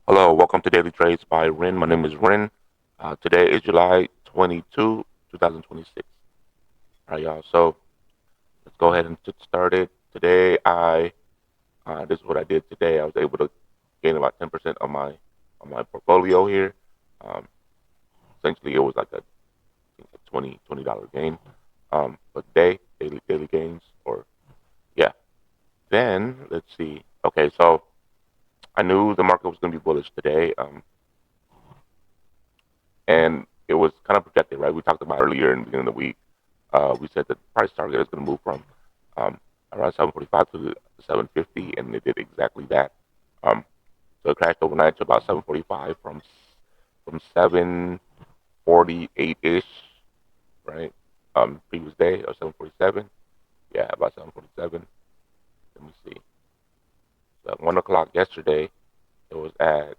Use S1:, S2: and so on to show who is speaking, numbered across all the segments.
S1: Hello, welcome to Daily Trades by Ren. My name is Ren. Today is July 22, 2026. All right, y'all. So let's go ahead and get started. This is what I did today. I was able to gain about 10% on my portfolio here. Um, Essentially, it was like a $20 gain. But daily gains, or yeah. Then let's see. Okay, so I knew the market was going to be bullish today. And it was kind of projected, right? We talked about earlier in the beginning of the week. We said that the price target is going to move from um, around 745 to 750, and it did exactly that. Um, so it crashed overnight to about 745 from 748 ish, right? Previous day or 747, yeah, about 747. Let me see. So at 1 o'clock yesterday, it was at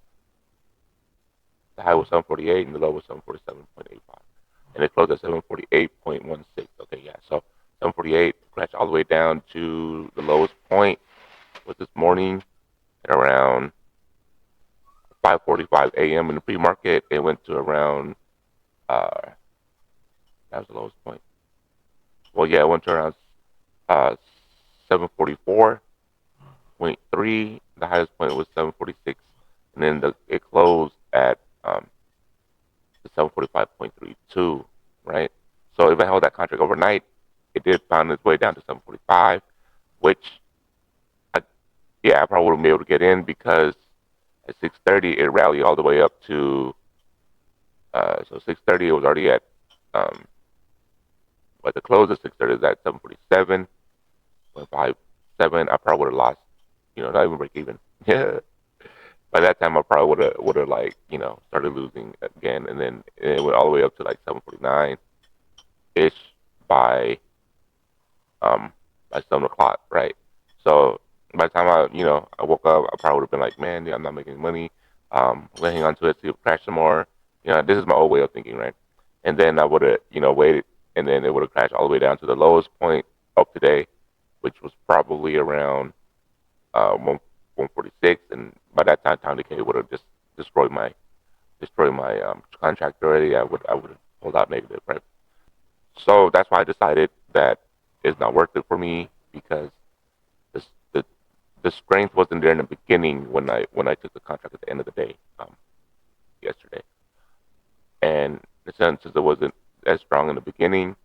S1: the high was 748 and the low was 747.85. And it closed at 748.16. Okay, yeah. So 748 crashed all the way down to the lowest point was this morning at around 5:45 a.m. in the pre-market. It went to around uh that was the lowest point. Well, yeah, it went to around 744.3. The highest point was 746, and then it closed at 745.32, right? So if I held that contract overnight, it did find its way down to 745, which, I, yeah, I probably wouldn't be able to get in because at 6:30 it rallied all the way up to, so 6:30 it was already at, um, but the close at 6:30 is at 747.57. I probably would have lost, not even break even. Yeah. By that time, I probably would have like started losing again, and then it went all the way up to like 749 ish by um by 7 o'clock, right? So by the time I woke up, I probably would have been like, man, yeah, I'm not making money. I'm gonna hang on to it, see if it crash some more. This is my old way of thinking, right? And then I would have waited, and then it would have crashed all the way down to the lowest point of today, which was probably around 146, and by that time decay would have just destroyed my contract already. I would have pulled out negative, right? So that's why I decided that it's not worth it for me because this, the strength wasn't there in the beginning when I took the contract at the end of the day yesterday, and since it wasn't as strong in the beginning,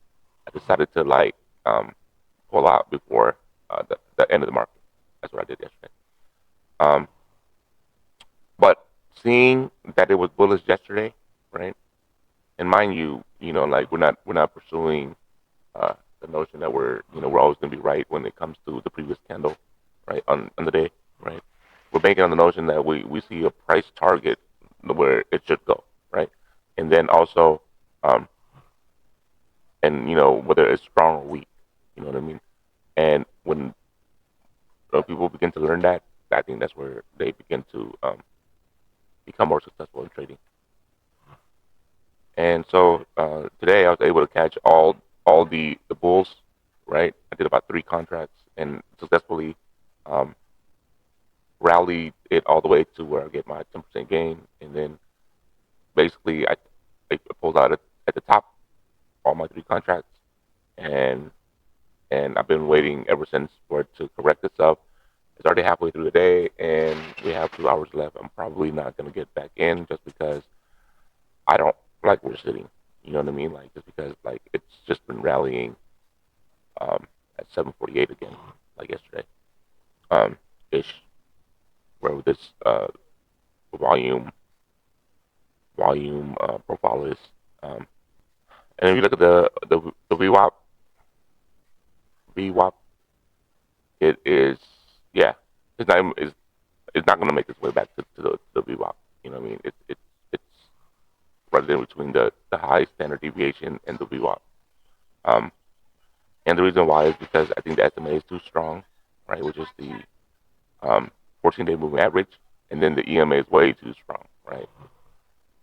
S1: I decided to like pull out before the end of the market. That's what I did yesterday. Um, but seeing that it was bullish yesterday, right? And mind you, like we're not pursuing the notion that we're always going to be right when it comes to the previous candle, right, on the day, right? We're banking on the notion that we see a price target where it should go, right? And then also, um, and whether it's strong or weak, you know what I mean? And when people begin to learn that, I think that's where they begin to become more successful in trading. And so today I was able to catch all the bulls, right? I did about three contracts and successfully um, rallied it all the way to where I get my 10% gain, and then basically I pulled out at the top all my three contracts, and I've been waiting ever since for it to correct itself. It's already halfway through the day, and we have 2 hours left. I'm probably not gonna get back in just because I don't like where we're sitting. You know what I mean? Like just because like it's just been rallying um, at 7:48 again, like yesterday, ish, where this volume profile is. Um, and if you look at the VWAP, it is, yeah, it's not going to make its way back to the VWAP. You know what I mean? It's right in between the high standard deviation and the VWAP. Um, and the reason why is because I think the SMA is too strong, right? Which is the 14-day moving average, and then the EMA is way too strong, right?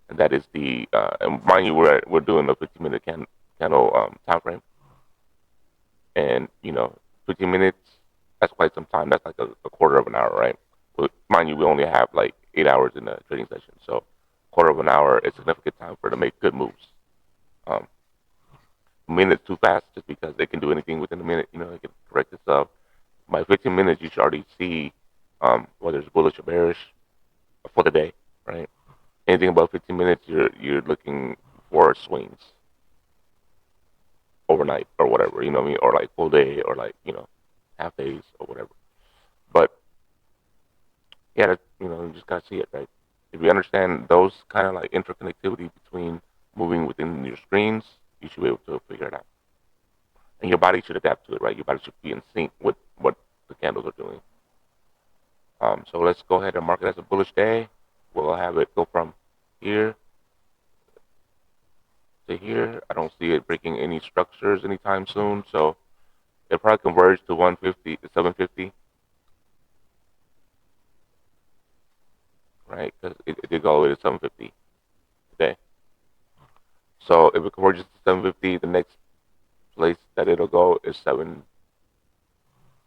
S1: And that is and mind you, we're doing a 15-minute candle time frame, and 15 minutes, that's quite some time. That's like a quarter of an hour, right? But mind you, we only have like 8 hours in a trading session. So quarter of an hour is significant time for it to make good moves. Um, a minute's too fast just because they can do anything within a minute. They can correct itself. By 15 minutes, you should already see whether it's bullish or bearish for the day, right? Anything above 15 minutes, you're looking for swings overnight or whatever, you know what I mean, or like full day or like half days or whatever. But yeah, you just gotta see it, right? If you understand those kind of like interconnectivity between moving within your screens, you should be able to figure it out, and your body should adapt to it, right? Your body should be in sync with what the candles are doing. So let's go ahead and mark it as a bullish day. We'll have it go from here to here. I don't see it breaking any structures anytime soon, so it probably converge to 150, 750, right? Because it did go all the way to 750 today. So if it converges to 750, the next place that it'll go is seven.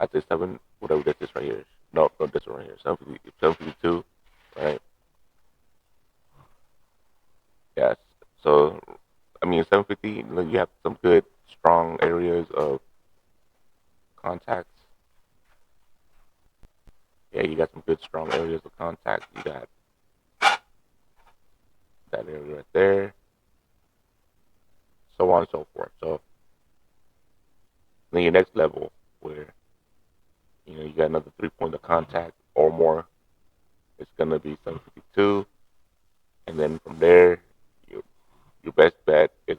S1: I'd say seven, whatever this is right here. No, this one right here. 750, 752, right? Yes. So I mean, 750, you have some good, strong areas of contacts. Yeah, you got some good, strong areas of contact. You got that area right there, so on and so forth. So then your next level, where you got another 3 point of contact or more, it's gonna be 752, and then from there, your best bet is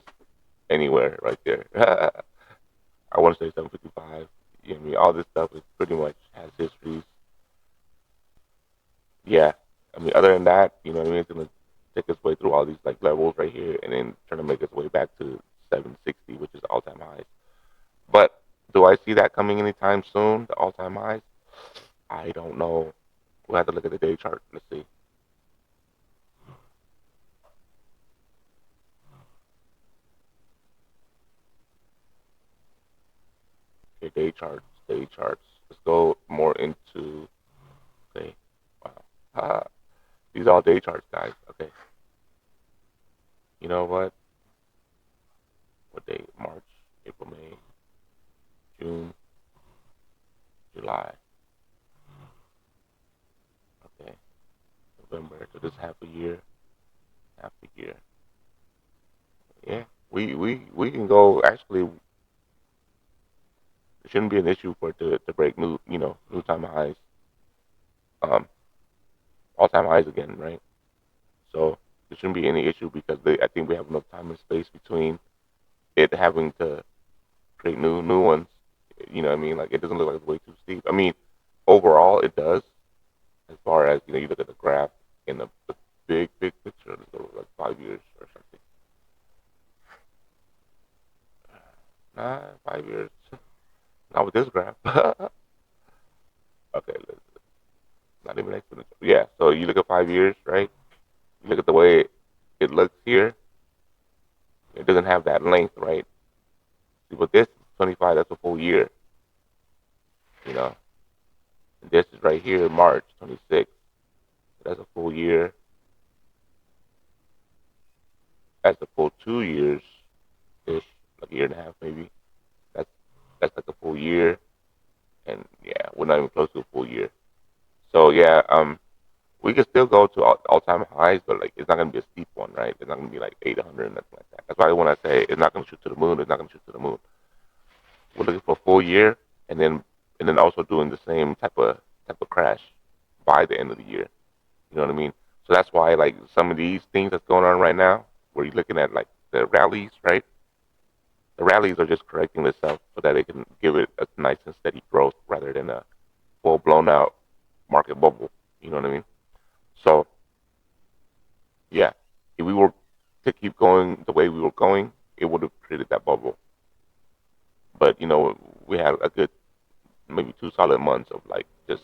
S1: anywhere right there. I want to say 755. I mean, all this stuff is pretty much has histories. Yeah, I mean, other than that, you know what I mean? It's gonna take its way through all these like levels right here, and then trying to make its way back to 760, which is all-time highs. But do I see that coming anytime soon? The all-time highs? I don't know. We'll have to look at the day chart. Let's see. Okay, day charts. Day charts. Let's go more into. Okay. Wow. These are all day charts, guys. Okay. You know what? What day? March, April, May, June, July. Okay. November. So this half a year. Half a year. Yeah. We can go. Actually, it shouldn't be an issue for it to break new time highs. Um, all time highs again, right? So there shouldn't be any issue because I think we have enough time and space between it having to create new ones. You know what I mean? Like it doesn't look like it's way too steep. I mean, overall it does. As far as you look at the graph in the big picture, let's go like 5 years or something. Nah, 5 years. Not with this graph. Okay, not even exponential. Yeah. So you look at 5 years, right? You look at the way it looks here. It doesn't have that length, right? See, but this 25, that's a full year. You know, and this is right here, March 26th. That's a full year. That's a full 2 years ish, like a year and a half maybe. That's that's like a full year, and yeah, we're not even close to a full year. So yeah, we can still go to all time highs, but like it's not gonna be a steep one, right? It's not gonna be like 800 and nothing like that. That's why when I say it's not gonna shoot to the moon, it's not gonna shoot to the moon. We're looking for a full year, and then also doing the same type of crash by the end of the year. You know what I mean? So that's why like some of these things that's going on right now, where you're looking at like the rallies, right? The rallies are just correcting themselves so that it can give it a nice and steady growth rather than a full blown out market bubble. You know what I mean? So yeah, if we were to keep going the way we were going, it would have created that bubble. But we had a good maybe 2 solid months of like just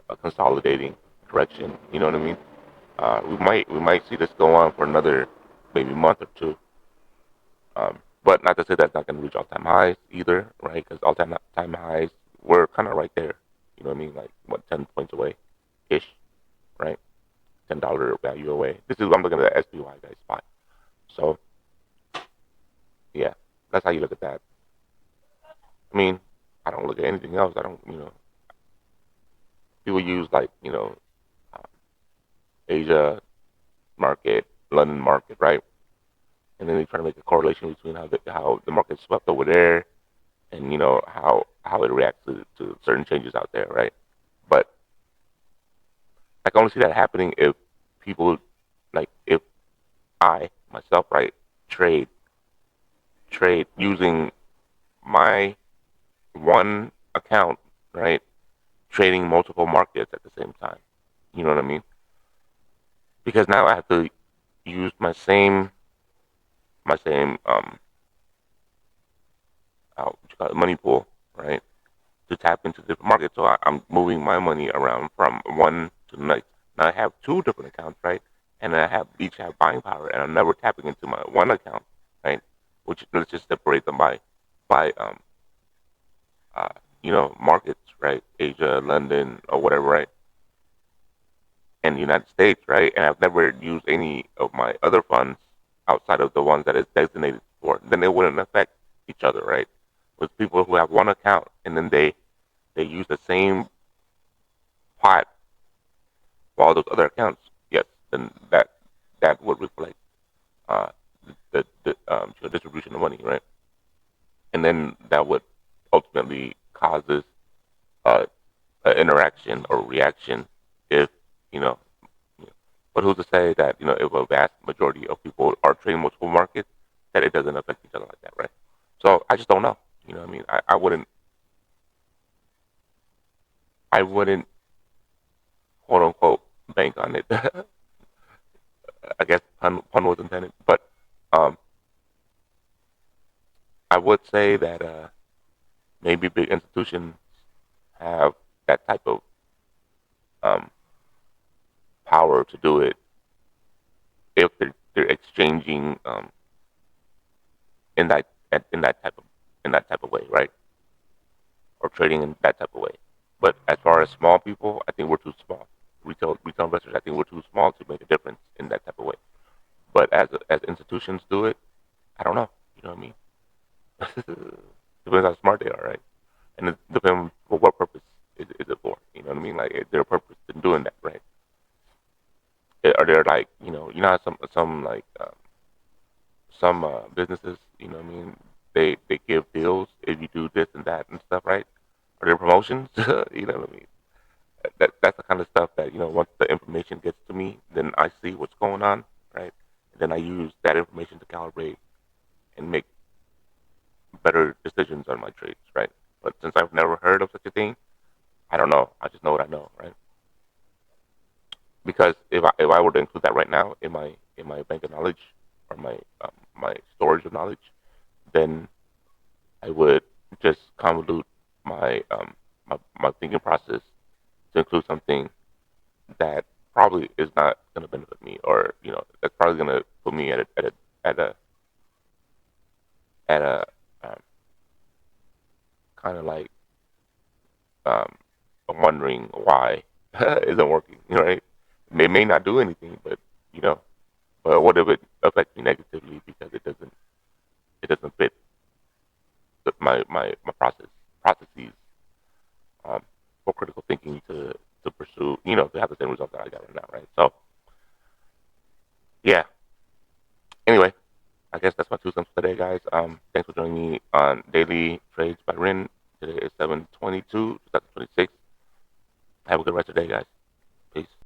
S1: a consolidating correction. You know what I mean? We might see this go on for another maybe month or two. But not to say that's not going to reach all time highs either, right? Because all time highs we're kind of right there. You know what I mean? Like what 10 points away, ish, right? $10 value away. I'm looking at the SPY guys spot. So yeah, that's how you look at that. I mean, I don't look at anything else. I don't, people use like, uh, Asia market, London market, right? And then they try to make a correlation between how the market swept over there and how it reacts to certain changes out there, right? But I can only see that happening if people, like, if I myself, right, trade trade using my one account, right, trading multiple markets at the same time. You know what I mean? Because now I have to use my same what you call it, money pool, right, to tap into different markets. So I'm moving my money around from one to the next. Now I have two different accounts, right, and I have each have buying power, and I'm never tapping into my one account, right, which let's just separate them by uh, markets, right, Asia, London, or whatever, right, and the United States, right, and I've never used any of my other funds outside of the ones that is designated for. Then it wouldn't affect each other, right? With people who have one account and then they use the same pot for all those other accounts, yes, then that would reflect uh, the distribution of money, right? And then that would ultimately causes uh, an interaction or reaction if you know. But who's to say that if a vast majority of people are trading multiple markets, that it doesn't affect each other like that, right? So I just don't know. You know what I mean? I wouldn't quote unquote bank on it. I guess pun was intended, but um, I would say that maybe big institutions have that type of um, power to do it if they're exchanging in that type of way, right? Or trading in that type of way. But as far as small people, I think we're too small. Retail investors, I think we're too small to make a difference in that type of way. But as institutions do it, I don't know. You know what I mean? Depends how smart they are, right? And it depends for what purpose is it for. You know what I mean? Like, is there a purpose in doing that, right? Are there, like, how some like some businesses, you know what I mean? They give deals if you do this and that and stuff, right? Are there promotions? You know what I mean? That's the kind of stuff that once the information gets to me, then I see what's going on, right? And then I use that information to calibrate and make better decisions on my trades, right? But since I've never heard of such a thing, I don't know. I just know what I know, right? Because if I were to include that right now in my bank of knowledge or my storage of knowledge, then I would just convolute my thinking process to include something that probably is not going to benefit me, or that's probably going to put me at a um, kind of like um, wondering why it isn't working. Right? It may not do anything, you know, but what if it affects me negatively because it doesn't fit my processes um, for critical thinking to pursue, to have the same result that I got right now, right? So yeah. Anyway, I guess that's my 2 cents for today, guys. Thanks for joining me on Daily Trades by Rin. Today is 7/22/2026. Have a good rest of the day, guys. Peace.